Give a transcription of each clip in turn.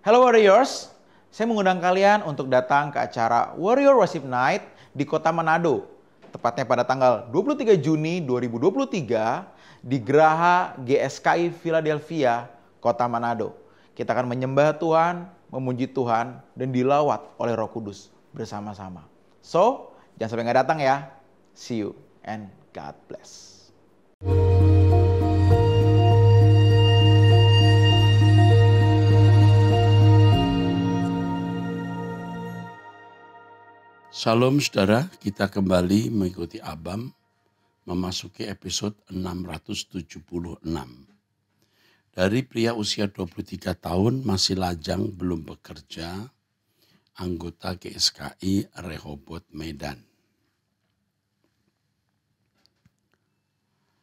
Hello Warriors, saya mengundang kalian untuk datang ke acara Warrior Worship Night di kota Manado. Tepatnya pada tanggal 23 Juni 2023 di Geraha GSKI Philadelphia, kota Manado. Kita akan menyembah Tuhan, memuji Tuhan, dan dilawat oleh Roh Kudus bersama-sama. So, jangan sampai nggak datang ya. See you and God bless. Shalom saudara, kita kembali mengikuti Abam memasuki episode 676. Dari pria usia 23 tahun masih lajang belum bekerja, anggota GSKI Rehoboth Medan.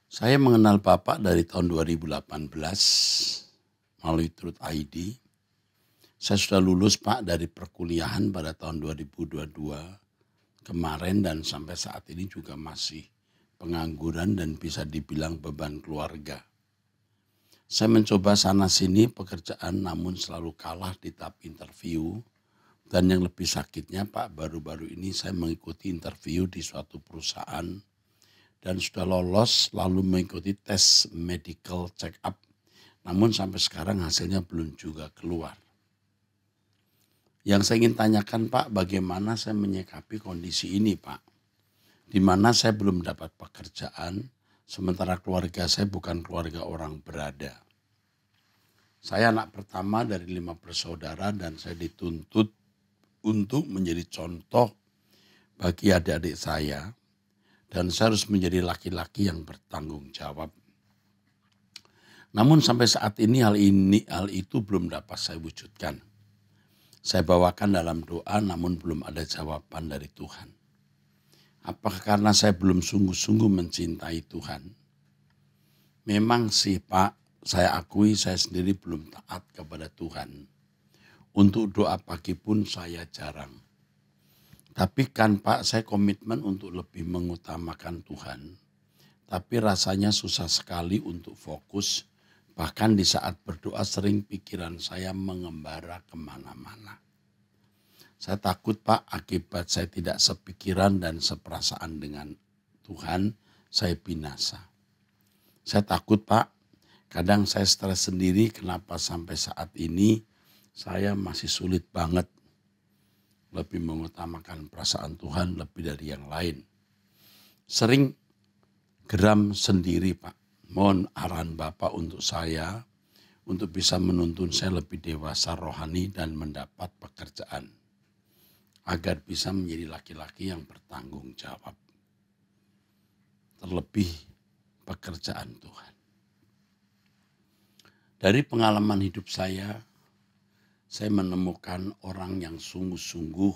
Saya mengenal Bapak dari tahun 2018 melalui Truth ID. Saya sudah lulus Pak dari perkuliahan pada tahun 2022 kemarin dan sampai saat ini juga masih pengangguran dan bisa dibilang beban keluarga. Saya mencoba sana sini pekerjaan namun selalu kalah di tahap interview. Dan yang lebih sakitnya Pak, baru-baru ini saya mengikuti interview di suatu perusahaan dan sudah lolos lalu mengikuti tes medical check up. Namun sampai sekarang hasilnya belum juga keluar. Yang saya ingin tanyakan Pak, bagaimana saya menyikapi kondisi ini Pak? Di mana saya belum dapat pekerjaan, sementara keluarga saya bukan keluarga orang berada. Saya anak pertama dari 5 bersaudara dan saya dituntut untuk menjadi contoh bagi adik-adik saya. Dan saya harus menjadi laki-laki yang bertanggung jawab. Namun sampai saat ini hal itu belum dapat saya wujudkan. Saya bawakan dalam doa namun belum ada jawaban dari Tuhan. Apakah karena saya belum sungguh-sungguh mencintai Tuhan? Memang sih Pak, saya akui saya sendiri belum taat kepada Tuhan. Untuk doa pagi pun saya jarang. Tapi kan Pak, saya komitmen untuk lebih mengutamakan Tuhan. Tapi rasanya susah sekali untuk fokus. Bahkan di saat berdoa sering pikiran saya mengembara kemana-mana. Saya takut Pak, akibat saya tidak sepikiran dan seperasaan dengan Tuhan, saya binasa. Saya takut Pak, kadang saya stres sendiri kenapa sampai saat ini saya masih sulit banget lebih mengutamakan perasaan Tuhan lebih dari yang lain. Sering geram sendiri Pak. Mohon arahan Bapak untuk saya, untuk bisa menuntun saya lebih dewasa rohani dan mendapat pekerjaan. Agar bisa menjadi laki-laki yang bertanggung jawab. Terlebih pekerjaan Tuhan. Dari pengalaman hidup saya menemukan orang yang sungguh-sungguh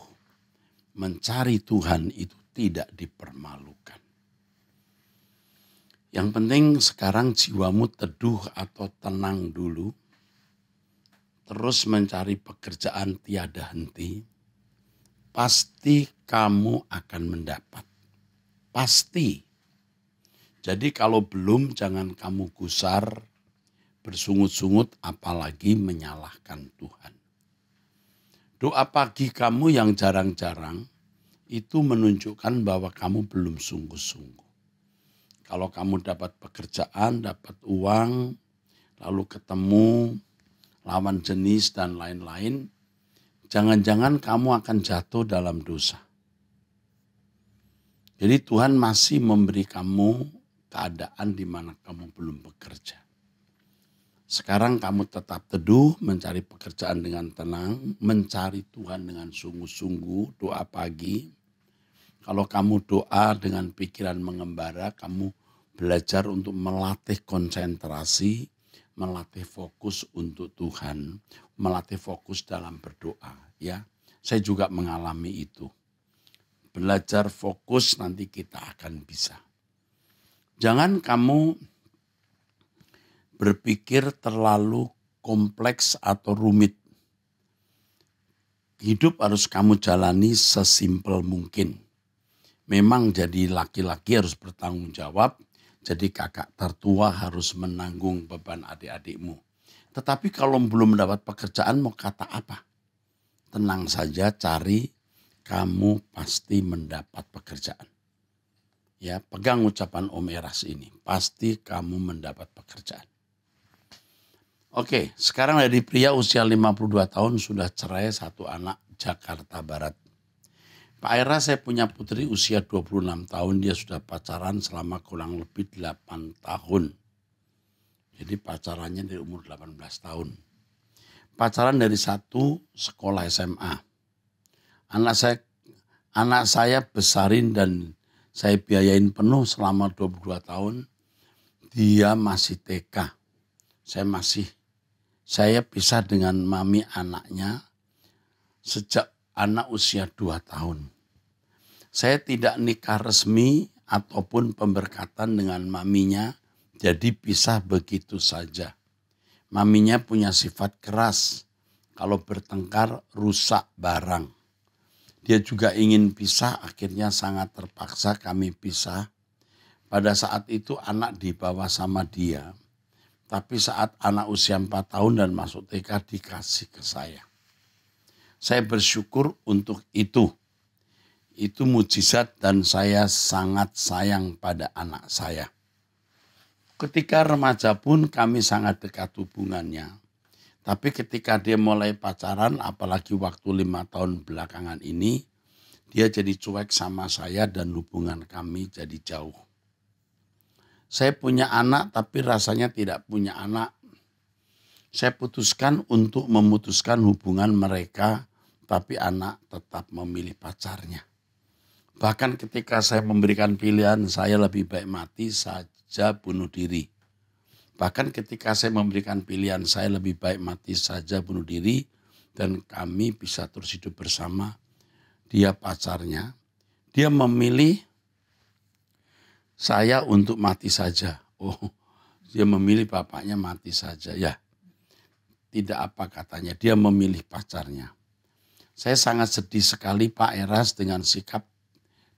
mencari Tuhan itu tidak dipermalukan. Yang penting sekarang jiwamu teduh atau tenang dulu. Terus mencari pekerjaan tiada henti. Pasti kamu akan mendapat. Pasti. Jadi kalau belum jangan kamu gusar, bersungut-sungut apalagi menyalahkan Tuhan. Doa pagi kamu yang jarang-jarang itu menunjukkan bahwa kamu belum sungguh-sungguh. Kalau kamu dapat pekerjaan, dapat uang, lalu ketemu lawan jenis dan lain-lain, jangan-jangan kamu akan jatuh dalam dosa. Jadi Tuhan masih memberi kamu keadaan di mana kamu belum bekerja. Sekarang kamu tetap teduh, mencari pekerjaan dengan tenang, mencari Tuhan dengan sungguh-sungguh, doa pagi. Kalau kamu doa dengan pikiran mengembara, kamu belajar untuk melatih konsentrasi, melatih fokus untuk Tuhan, melatih fokus dalam berdoa. Ya, saya juga mengalami itu. Belajar fokus nanti kita akan bisa. Jangan kamu berpikir terlalu kompleks atau rumit. Hidup harus kamu jalani sesimpel mungkin. Memang jadi laki-laki harus bertanggung jawab, jadi kakak tertua harus menanggung beban adik-adikmu. Tetapi kalau belum mendapat pekerjaan mau kata apa? Tenang saja, cari, kamu pasti mendapat pekerjaan. Ya, pegang ucapan Om Eras ini, pasti kamu mendapat pekerjaan. Oke, sekarang dari pria usia 52 tahun sudah cerai, 1 anak, Jakarta Barat. Pak Eras, saya punya putri usia 26 tahun, dia sudah pacaran selama kurang lebih 8 tahun. Jadi pacarannya dari umur 18 tahun. Pacaran dari 1 sekolah SMA. Anak saya besarin dan saya biayain penuh selama 22 tahun. Dia masih TK. Saya pisah dengan mami anaknya sejak anak usia 2 tahun. Saya tidak nikah resmi ataupun pemberkatan dengan maminya, jadi pisah begitu saja. Maminya punya sifat keras, kalau bertengkar rusak barang. Dia juga ingin pisah, akhirnya sangat terpaksa kami pisah. Pada saat itu anak dibawa sama dia, tapi saat anak usia 4 tahun dan masuk TK dikasih ke saya. Saya bersyukur untuk itu. Itu mujizat dan saya sangat sayang pada anak saya. Ketika remaja pun kami sangat dekat hubungannya. Tapi ketika dia mulai pacaran, apalagi waktu 5 tahun belakangan ini, dia jadi cuek sama saya dan hubungan kami jadi jauh. Saya punya anak tapi rasanya tidak punya anak. Saya putuskan untuk memutuskan hubungan mereka, tapi anak tetap memilih pacarnya. Bahkan ketika saya memberikan pilihan, saya lebih baik mati saja bunuh diri. Bahkan ketika saya memberikan pilihan, saya lebih baik mati saja bunuh diri dan kami bisa terus hidup bersama. Dia pacarnya, dia memilih saya untuk mati saja. Oh, dia memilih bapaknya mati saja. Ya, tidak apa katanya, dia memilih pacarnya. Saya sangat sedih sekali Pak Eras dengan sikap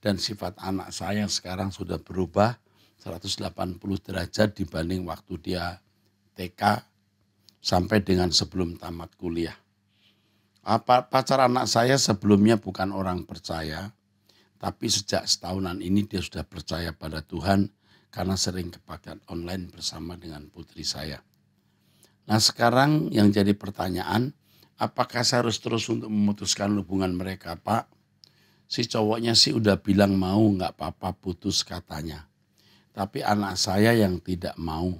dan sifat anak saya yang sekarang sudah berubah 180 derajat dibanding waktu dia TK sampai dengan sebelum tamat kuliah. Pacar anak saya sebelumnya bukan orang percaya, tapi sejak setahunan ini dia sudah percaya pada Tuhan karena sering kebaktian online bersama dengan putri saya. Nah sekarang yang jadi pertanyaan, apakah saya harus terus untuk memutuskan hubungan mereka Pak? Si cowoknya sih udah bilang mau, nggak apa-apa putus katanya. Tapi anak saya yang tidak mau,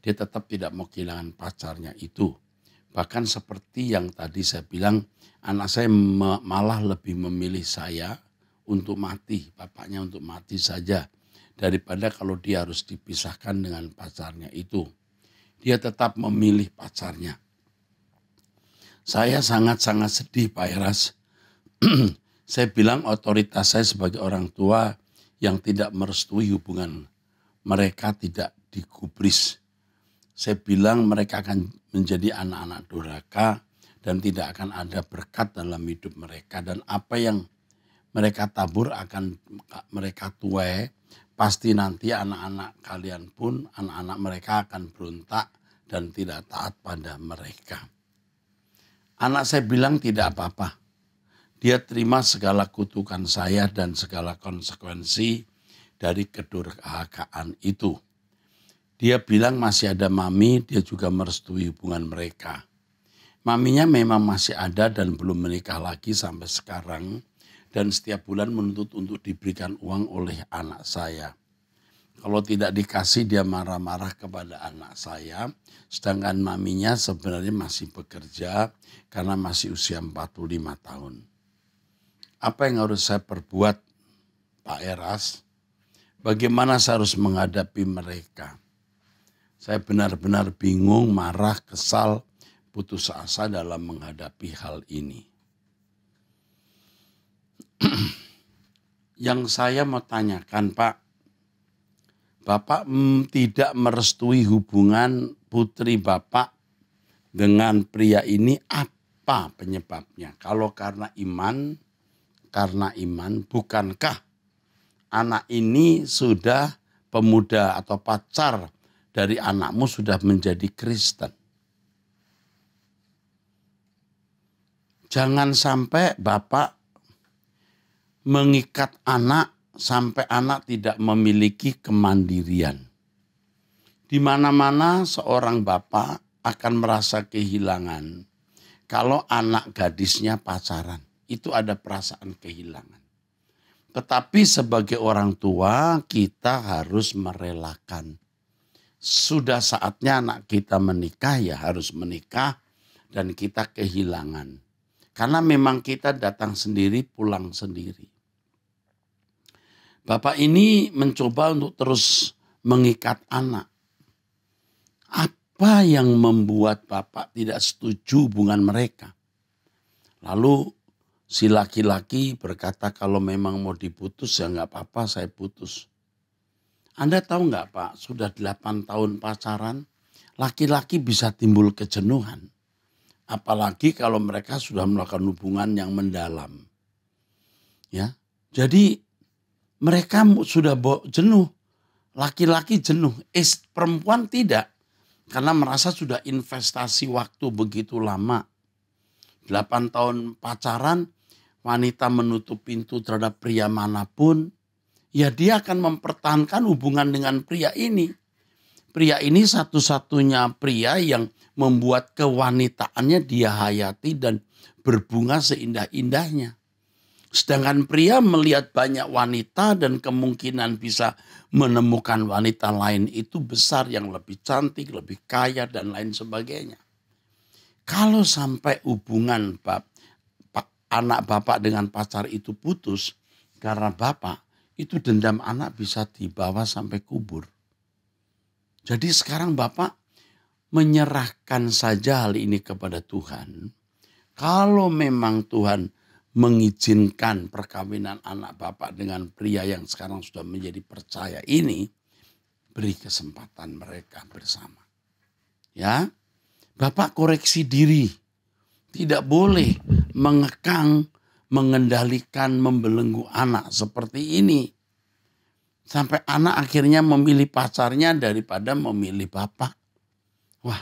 dia tetap tidak mau kehilangan pacarnya itu. Bahkan seperti yang tadi saya bilang, anak saya malah lebih memilih saya untuk mati, bapaknya untuk mati saja. Daripada kalau dia harus dipisahkan dengan pacarnya itu. Dia tetap memilih pacarnya. Saya sangat-sangat sedih Pak Eras. Saya bilang otoritas saya sebagai orang tua yang tidak merestui hubungan mereka tidak digubris. Saya bilang mereka akan menjadi anak-anak durhaka dan tidak akan ada berkat dalam hidup mereka. Dan apa yang mereka tabur akan mereka tuai. Pasti nanti anak-anak kalian pun, anak-anak mereka akan berontak dan tidak taat pada mereka. Anak saya bilang tidak apa-apa. Dia terima segala kutukan saya dan segala konsekuensi dari kedurhakaan itu. Dia bilang masih ada mami, dia juga merestui hubungan mereka. Maminya memang masih ada dan belum menikah lagi sampai sekarang. Dan setiap bulan menuntut untuk diberikan uang oleh anak saya. Kalau tidak dikasih dia marah-marah kepada anak saya. Sedangkan maminya sebenarnya masih bekerja karena masih usia 45 tahun. Apa yang harus saya perbuat Pak Eras? Bagaimana saya harus menghadapi mereka? Saya benar-benar bingung, marah, kesal, putus asa dalam menghadapi hal ini. Yang saya mau tanyakan Pak, Bapak tidak merestui hubungan putri Bapak dengan pria ini, apa penyebabnya? Kalau karena iman, bukankah anak ini sudah pemuda atau pacar dari anakmu sudah menjadi Kristen? Jangan sampai Bapak mengikat anak sampai anak tidak memiliki kemandirian. Di mana-mana seorang bapak akan merasa kehilangan kalau anak gadisnya pacaran. Itu ada perasaan kehilangan. Tetapi sebagai orang tua kita harus merelakan. Sudah saatnya anak kita menikah, ya harus menikah dan kita kehilangan. Karena memang kita datang sendiri, pulang sendiri. Bapak ini mencoba untuk terus mengikat anak. Apa yang membuat Bapak tidak setuju hubungan mereka? Lalu si laki-laki berkata kalau memang mau diputus ya nggak apa-apa, saya putus. Anda tahu nggak Pak, sudah 8 tahun pacaran, laki-laki bisa timbul kejenuhan. Apalagi kalau mereka sudah melakukan hubungan yang mendalam. Ya, jadi mereka sudah jenuh, laki-laki jenuh, perempuan tidak. Karena merasa sudah investasi waktu begitu lama. 8 tahun pacaran, wanita menutup pintu terhadap pria manapun, ya dia akan mempertahankan hubungan dengan pria ini. Pria ini satu-satunya pria yang membuat kewanitaannya dia hayati dan berbunga seindah-indahnya. Sedangkan pria melihat banyak wanita dan kemungkinan bisa menemukan wanita lain itu besar yang lebih cantik, lebih kaya dan lain sebagainya. Kalau sampai hubungan anak bapak dengan pacar itu putus karena bapak, itu dendam anak bisa dibawa sampai kubur. Jadi sekarang bapak menyerahkan saja hal ini kepada Tuhan. Kalau memang Tuhan mengizinkan perkawinan anak bapak dengan pria yang sekarang sudah menjadi percaya ini, beri kesempatan mereka bersama. Ya, Bapak koreksi diri. Tidak boleh mengekang, mengendalikan, membelenggu anak seperti ini. Sampai anak akhirnya memilih pacarnya daripada memilih bapak. Wah,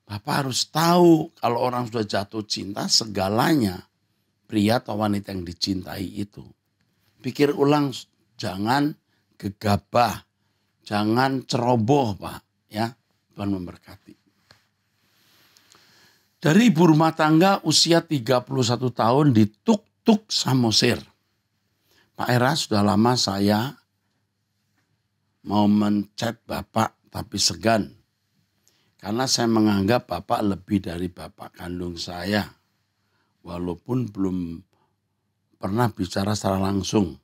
bapak harus tahu kalau orang sudah jatuh cinta segalanya. Pria atau wanita yang dicintai itu. Pikir ulang, jangan gegabah, jangan ceroboh Pak. Ya, Tuhan memberkati. Dari ibu rumah tangga usia 31 tahun di Tuk-Tuk Samosir. Pak Era, sudah lama saya mau menchat Bapak tapi segan. Karena saya menganggap Bapak lebih dari Bapak kandung saya. Walaupun belum pernah bicara secara langsung.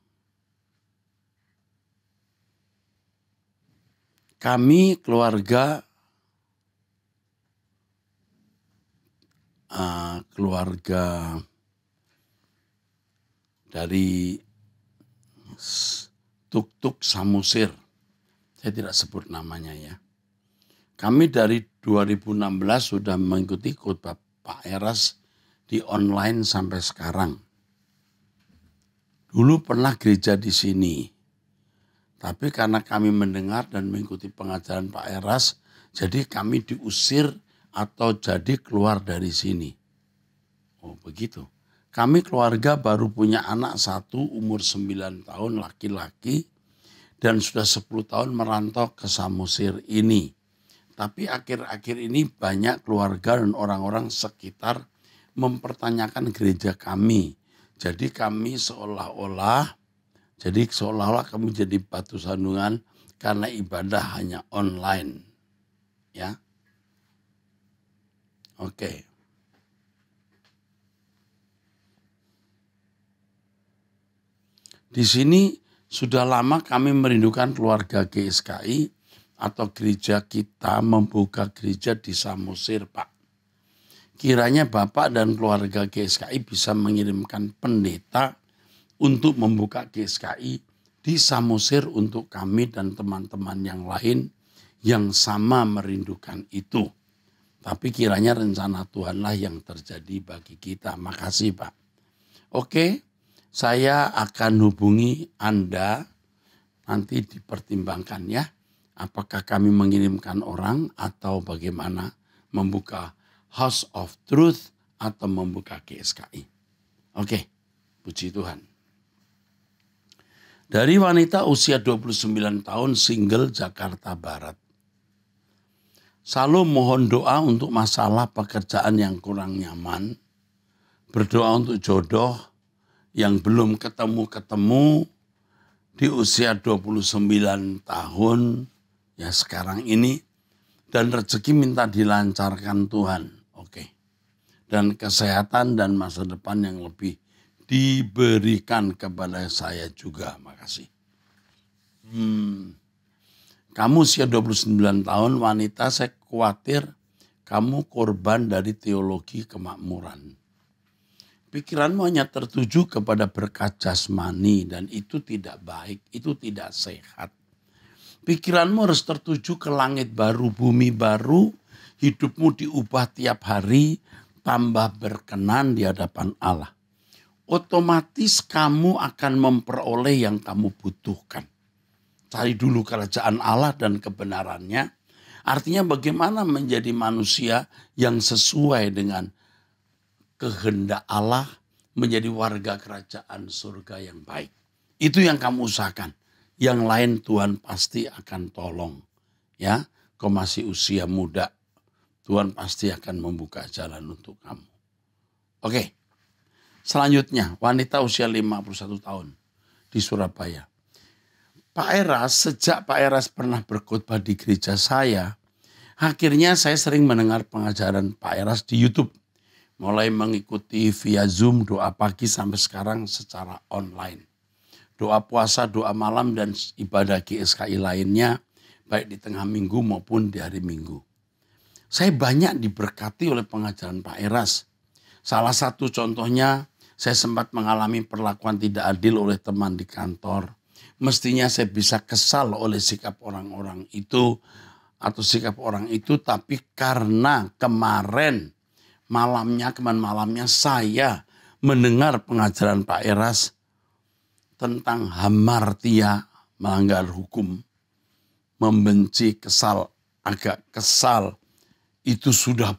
Kami keluarga dari Tuk-Tuk Samosir. Saya tidak sebut namanya ya. Kami dari 2016 sudah mengikuti khotbah Pak Eras di online sampai sekarang. Dulu pernah gereja di sini. Tapi karena kami mendengar dan mengikuti pengajaran Pak Eras, jadi kami diusir atau jadi keluar dari sini. Oh begitu. Kami keluarga baru punya anak satu umur 9 tahun laki-laki dan sudah 10 tahun merantau ke Samosir ini. Tapi akhir-akhir ini banyak keluarga dan orang-orang sekitar mempertanyakan gereja kami. Jadi kami seolah-olah kami jadi batu sandungan karena ibadah hanya online. Ya. Oke. Di sini sudah lama kami merindukan keluarga GSKI atau gereja kita membuka gereja di Samosir, Pak. Kiranya Bapak dan keluarga GSKI bisa mengirimkan pendeta untuk membuka GSKI di Samosir untuk kami dan teman-teman yang lain yang sama merindukan itu. Tapi kiranya rencana Tuhanlah yang terjadi bagi kita. Makasih Pak. Oke, saya akan hubungi Anda, nanti dipertimbangkan ya. Apakah kami mengirimkan orang atau bagaimana membuka House of Truth atau membuka GSKI. Oke, puji Tuhan. Dari wanita usia 29 tahun single Jakarta Barat. Selalu mohon doa untuk masalah pekerjaan yang kurang nyaman. Berdoa untuk jodoh yang belum ketemu-ketemu di usia 29 tahun ya sekarang ini. Dan rezeki minta dilancarkan Tuhan. Oke. Dan kesehatan dan masa depan yang lebih diberikan kepada saya juga. Makasih. Kamu usia 29 tahun wanita, saya khawatir kamu korban dari teologi kemakmuran. Pikiranmu hanya tertuju kepada berkat jasmani dan itu tidak baik, itu tidak sehat. Pikiranmu harus tertuju ke langit baru, bumi baru, hidupmu diubah tiap hari, tambah berkenan di hadapan Allah. Otomatis kamu akan memperoleh yang kamu butuhkan. Cari dulu kerajaan Allah dan kebenarannya. Artinya bagaimana menjadi manusia yang sesuai dengan kehendak Allah, menjadi warga kerajaan surga yang baik. Itu yang kamu usahakan. Yang lain Tuhan pasti akan tolong. Ya, kau masih usia muda. Tuhan pasti akan membuka jalan untuk kamu. Oke. Selanjutnya, wanita usia 51 tahun di Surabaya. Pak Eras, sejak Pak Eras pernah berkhotbah di gereja saya, akhirnya saya sering mendengar pengajaran Pak Eras di YouTube. Mulai mengikuti via Zoom doa pagi sampai sekarang secara online. Doa puasa, doa malam, dan ibadah GSKI lainnya, baik di tengah minggu maupun di hari minggu. Saya banyak diberkati oleh pengajaran Pak Eras. Salah satu contohnya, saya sempat mengalami perlakuan tidak adil oleh teman di kantor. Mestinya saya bisa kesal oleh sikap orang-orang itu atau sikap orang itu, tapi karena kemarin malamnya saya mendengar pengajaran Pak Eras tentang hamartia, melanggar hukum, membenci, kesal, agak kesal, itu sudah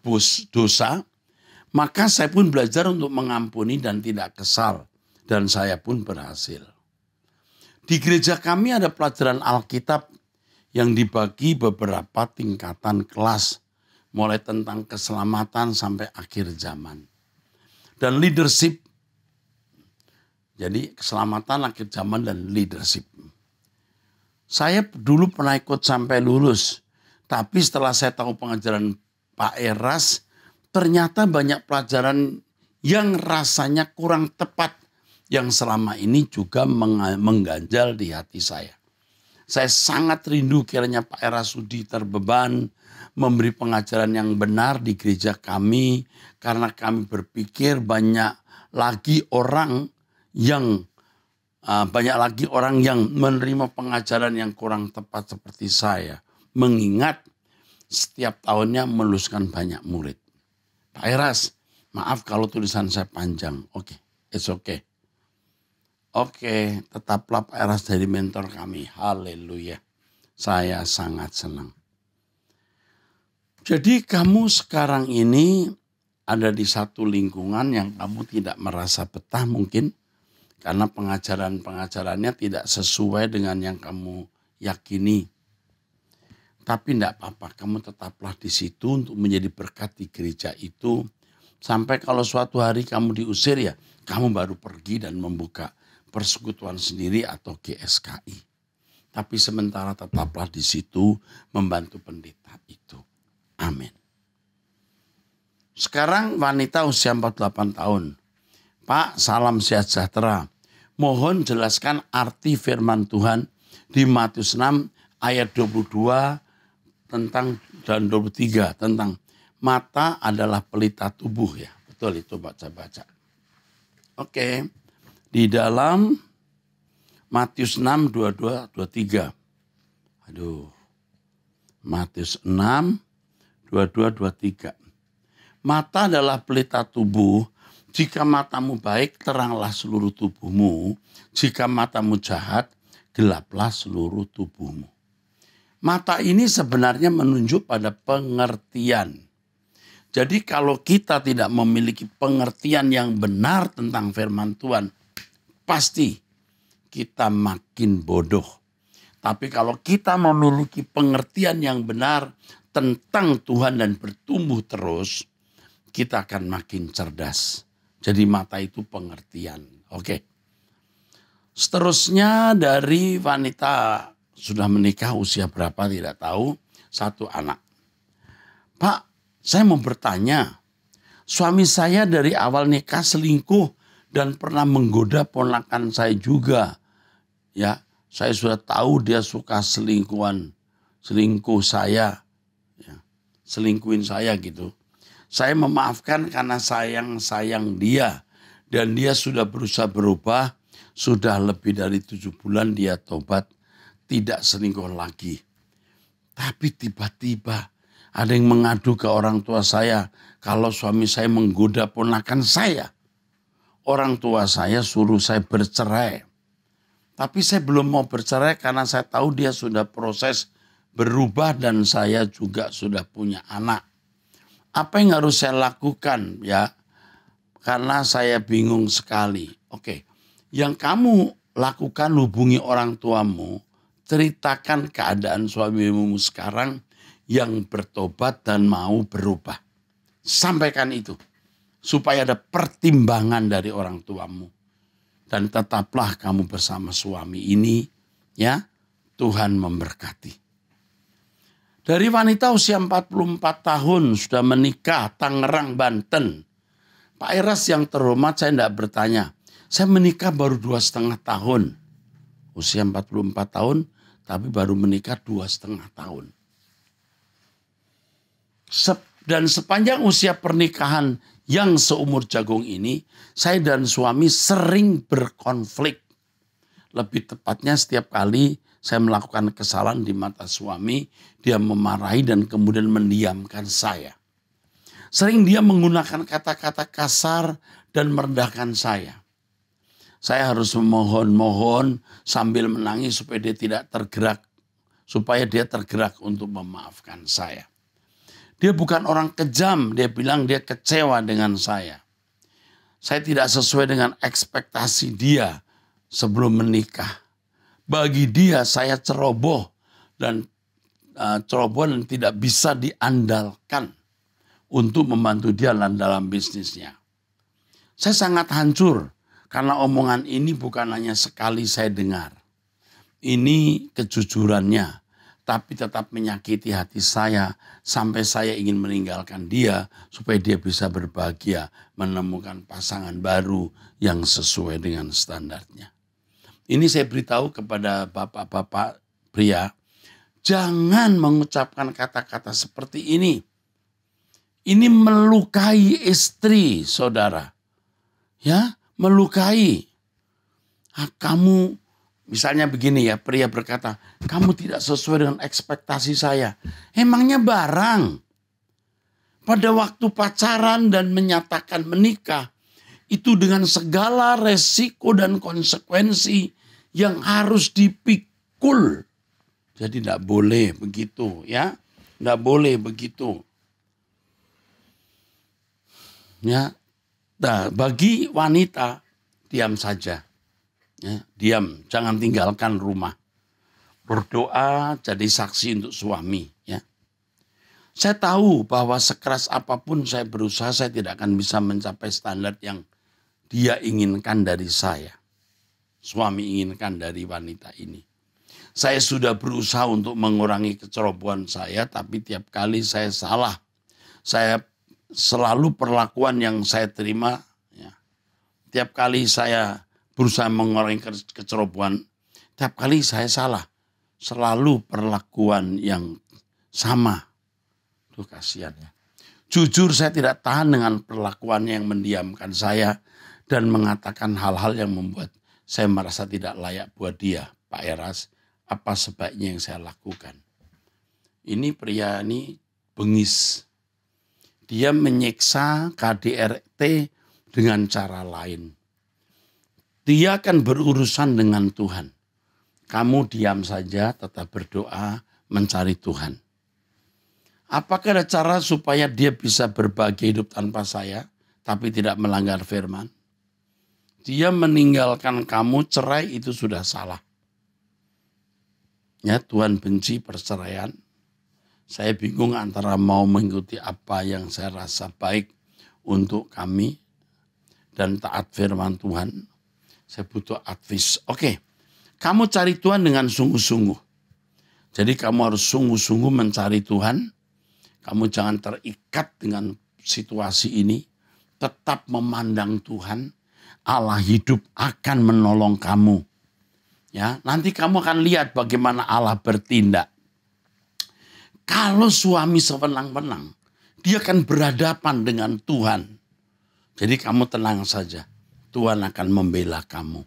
dosa, maka saya pun belajar untuk mengampuni dan tidak kesal, dan saya pun berhasil. Di gereja kami ada pelajaran Alkitab yang dibagi beberapa tingkatan kelas, mulai tentang keselamatan sampai akhir zaman. Dan leadership, jadi keselamatan, akhir zaman, dan leadership. Saya dulu pernah ikut sampai lulus, tapi setelah saya tahu pengajaran Pak Eras, ternyata banyak pelajaran yang rasanya kurang tepat, yang selama ini juga mengganjal di hati saya. Saya sangat rindu kiranya Pak Eras Sudi terbeban memberi pengajaran yang benar di gereja kami, karena kami berpikir banyak lagi orang yang menerima pengajaran yang kurang tepat seperti saya, mengingat setiap tahunnya meluluskan banyak murid. Pak Eras, maaf kalau tulisan saya panjang. Oke, it's okay. Oke, tetaplah Pak Eras dari mentor kami. Haleluya. Saya sangat senang. Jadi kamu sekarang ini ada di satu lingkungan yang kamu tidak merasa betah mungkin. Karena pengajarannya tidak sesuai dengan yang kamu yakini. Tapi tidak apa-apa, kamu tetaplah di situ untuk menjadi berkat di gereja itu. Sampai kalau suatu hari kamu diusir ya, kamu baru pergi dan membuka persekutuan sendiri atau GSKI. Tapi sementara tetaplah di situ membantu pendeta itu. Amin. Sekarang wanita usia 48 tahun. Pak, salam sejahtera. Mohon jelaskan arti firman Tuhan di Matius 6 ayat 22 dan 23 tentang mata adalah pelita tubuh ya. Betul itu baca-baca. Oke. Di dalam Matius 6, 22, 23. Matius 6, 22, 23. Mata adalah pelita tubuh. Jika matamu baik, teranglah seluruh tubuhmu. Jika matamu jahat, gelaplah seluruh tubuhmu. Mata ini sebenarnya menunjuk pada pengertian. Jadi kalau kita tidak memiliki pengertian yang benar tentang firman Tuhan, pasti kita makin bodoh. Tapi kalau kita memiliki pengertian yang benar tentang Tuhan dan bertumbuh terus, kita akan makin cerdas. Jadi mata itu pengertian. Oke. Seterusnya dari wanita sudah menikah usia berapa tidak tahu, 1 anak. Pak, saya mau bertanya, suami saya dari awal nikah selingkuh dan pernah menggoda ponakan saya juga. Ya, saya sudah tahu dia suka selingkuh saya, ya, selingkuhin saya gitu. Saya memaafkan karena sayang dia dan dia sudah berusaha berubah. Sudah lebih dari 7 bulan dia tobat, tidak selingkuh lagi. Tapi tiba-tiba ada yang mengadu ke orang tua saya kalau suami saya menggoda ponakan saya. Orang tua saya suruh saya bercerai. Tapi saya belum mau bercerai karena saya tahu dia sudah proses berubah dan saya juga sudah punya anak. Apa yang harus saya lakukan ya? Karena saya bingung sekali. Oke, yang kamu lakukan hubungi orang tuamu, ceritakan keadaan suamimu sekarang yang bertobat dan mau berubah. Sampaikan itu supaya ada pertimbangan dari orang tuamu. Dan tetaplah kamu bersama suami ini, ya. Tuhan memberkati. Dari wanita usia 44 tahun sudah menikah, Tangerang, Banten. Pak Eras yang terhormat, saya tidak bertanya. Saya menikah baru 2,5 tahun. Usia 44 tahun, tapi baru menikah 2,5 tahun. Dan sepanjang usia pernikahan yang seumur jagung ini, saya dan suami sering berkonflik. Lebih tepatnya setiap kali saya melakukan kesalahan di mata suami, dia memarahi dan kemudian mendiamkan saya. Sering dia menggunakan kata-kata kasar dan merendahkan saya. Saya harus memohon sambil menangis supaya dia tergerak untuk memaafkan saya. Dia bukan orang kejam, dia bilang dia kecewa dengan saya. Saya tidak sesuai dengan ekspektasi dia sebelum menikah. Bagi dia saya ceroboh dan tidak bisa diandalkan untuk membantu dia dalam bisnisnya. Saya sangat hancur karena omongan ini bukan hanya sekali saya dengar. Ini kejujurannya. Tapi tetap menyakiti hati saya sampai saya ingin meninggalkan dia supaya dia bisa berbahagia menemukan pasangan baru yang sesuai dengan standarnya. Ini saya beritahu kepada bapak-bapak pria, jangan mengucapkan kata-kata seperti ini. Ini melukai istri saudara. Ya, melukai. Kamu misalnya begini ya, pria berkata, kamu tidak sesuai dengan ekspektasi saya. Emangnya barang. Pada waktu pacaran dan menyatakan menikah, itu dengan segala resiko dan konsekuensi yang harus dipikul. Jadi tidak boleh begitu ya. Tidak boleh begitu. Ya. Nah, bagi wanita, diam saja. Ya, diam, jangan tinggalkan rumah. Berdoa jadi saksi untuk suami. Ya. Saya tahu bahwa sekeras apapun saya berusaha, saya tidak akan bisa mencapai standar yang dia inginkan dari saya. Suami inginkan dari wanita ini. Saya sudah berusaha untuk mengurangi kecerobohan saya, tapi tiap kali saya salah. Saya selalu perlakuan yang saya terima. Ya. Tiap kali saya berusaha mengurangi kecerobohan, tiap kali saya salah. Selalu perlakuan yang sama. Tuh kasihan ya. Jujur saya tidak tahan dengan perlakuan yang mendiamkan saya dan mengatakan hal-hal yang membuat saya merasa tidak layak buat dia. Pak Eras, apa sebaiknya yang saya lakukan? Ini pria ini bengis. Dia menyiksa KDRT dengan cara lain. Dia akan berurusan dengan Tuhan. Kamu diam saja, tetap berdoa, mencari Tuhan. Apakah ada cara supaya dia bisa berbagi hidup tanpa saya, tapi tidak melanggar firman? Dia meninggalkan kamu, cerai itu sudah salah. Ya, Tuhan benci perceraian. Saya bingung antara mau mengikuti apa yang saya rasa baik untuk kami dan taat firman Tuhan. Saya butuh advice. Oke, kamu cari Tuhan dengan sungguh-sungguh. Jadi kamu harus sungguh-sungguh mencari Tuhan. Kamu jangan terikat dengan situasi ini. Tetap memandang Tuhan. Allah hidup akan menolong kamu. Ya, nanti kamu akan lihat bagaimana Allah bertindak. Kalau suami sewenang-wenang, dia akan berhadapan dengan Tuhan. Jadi kamu tenang saja. Tuhan akan membela kamu.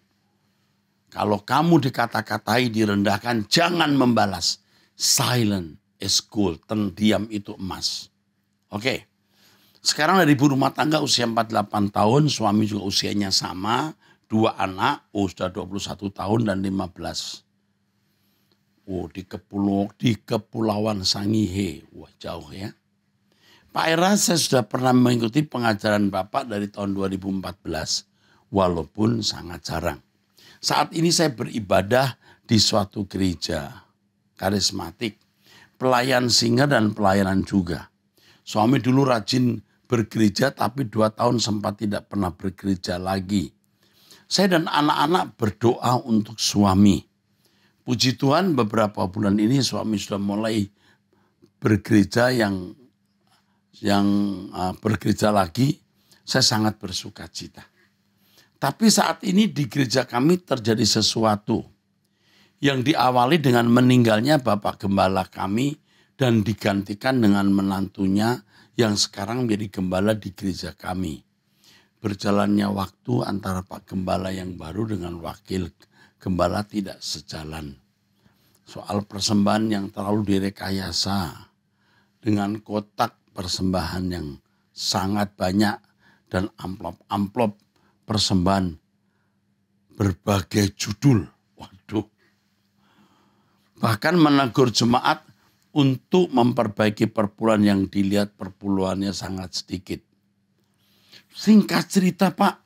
Kalau kamu dikata-katai, direndahkan, jangan membalas. Silent is gold. Diam itu emas. Oke. Sekarang dari ibu rumah tangga usia 48 tahun, suami juga usianya sama. 2 anak, sudah 21 tahun dan 15. Di Kepulauan Sangihe. Wah, jauh ya. Pak Era, saya sudah pernah mengikuti pengajaran Bapak dari tahun 2014. Walaupun sangat jarang. Saat ini saya beribadah di suatu gereja karismatik. Pelayan singa dan pelayanan juga. Suami dulu rajin bergereja tapi 2 tahun sempat tidak pernah bergereja lagi. Saya dan anak-anak berdoa untuk suami. Puji Tuhan beberapa bulan ini suami sudah mulai bergereja yang bergereja lagi. Saya sangat bersuka cita. Tapi saat ini di gereja kami terjadi sesuatu yang diawali dengan meninggalnya Bapak Gembala kami dan digantikan dengan menantunya yang sekarang menjadi gembala di gereja kami. Berjalannya waktu antara Pak Gembala yang baru dengan wakil gembala tidak sejalan. Soal persembahan yang terlalu direkayasa dengan kotak persembahan yang sangat banyak dan amplop-amplop persembahan berbagai judul. Waduh. Bahkan menegur jemaat untuk memperbaiki perpuluhan yang dilihat perpuluhannya sangat sedikit. Singkat cerita Pak,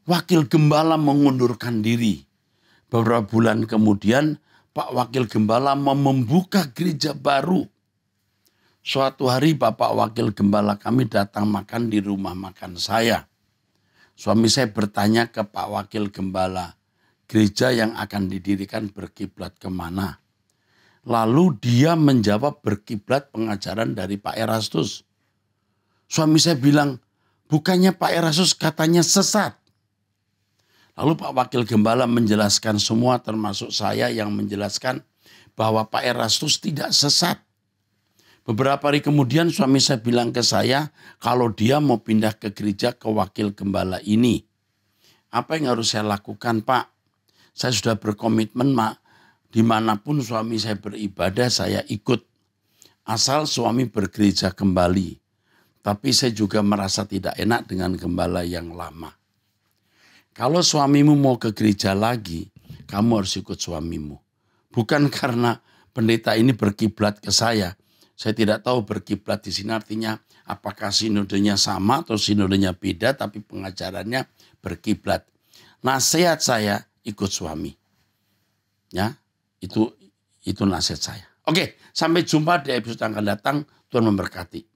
wakil gembala mengundurkan diri. Beberapa bulan kemudian Pak Wakil Gembala membuka gereja baru. Suatu hari Bapak Wakil Gembala kami datang makan di rumah makan saya. Suami saya bertanya ke Pak Wakil Gembala, gereja yang akan didirikan berkiblat kemana? Lalu dia menjawab berkiblat pengajaran dari Pak Erastus. Suami saya bilang, bukannya Pak Erastus katanya sesat. Lalu Pak Wakil Gembala menjelaskan semua termasuk saya yang menjelaskan bahwa Pak Erastus tidak sesat. Beberapa hari kemudian suami saya bilang ke saya kalau dia mau pindah ke gereja ke wakil gembala ini. Apa yang harus saya lakukan Pak? Saya sudah berkomitmen Mak, dimanapun suami saya beribadah saya ikut. Asal suami bergereja kembali. Tapi saya juga merasa tidak enak dengan gembala yang lama. Kalau suamimu mau ke gereja lagi, kamu harus ikut suamimu. Bukan karena pendeta ini berkiblat ke saya. Saya tidak tahu berkiblat di sini artinya apakah sinodenya sama atau sinodenya beda tapi pengajarannya berkiblat. Nasihat saya ikut suami. Ya, itu nasihat saya. Oke, sampai jumpa di episode yang akan datang. Tuhan memberkati.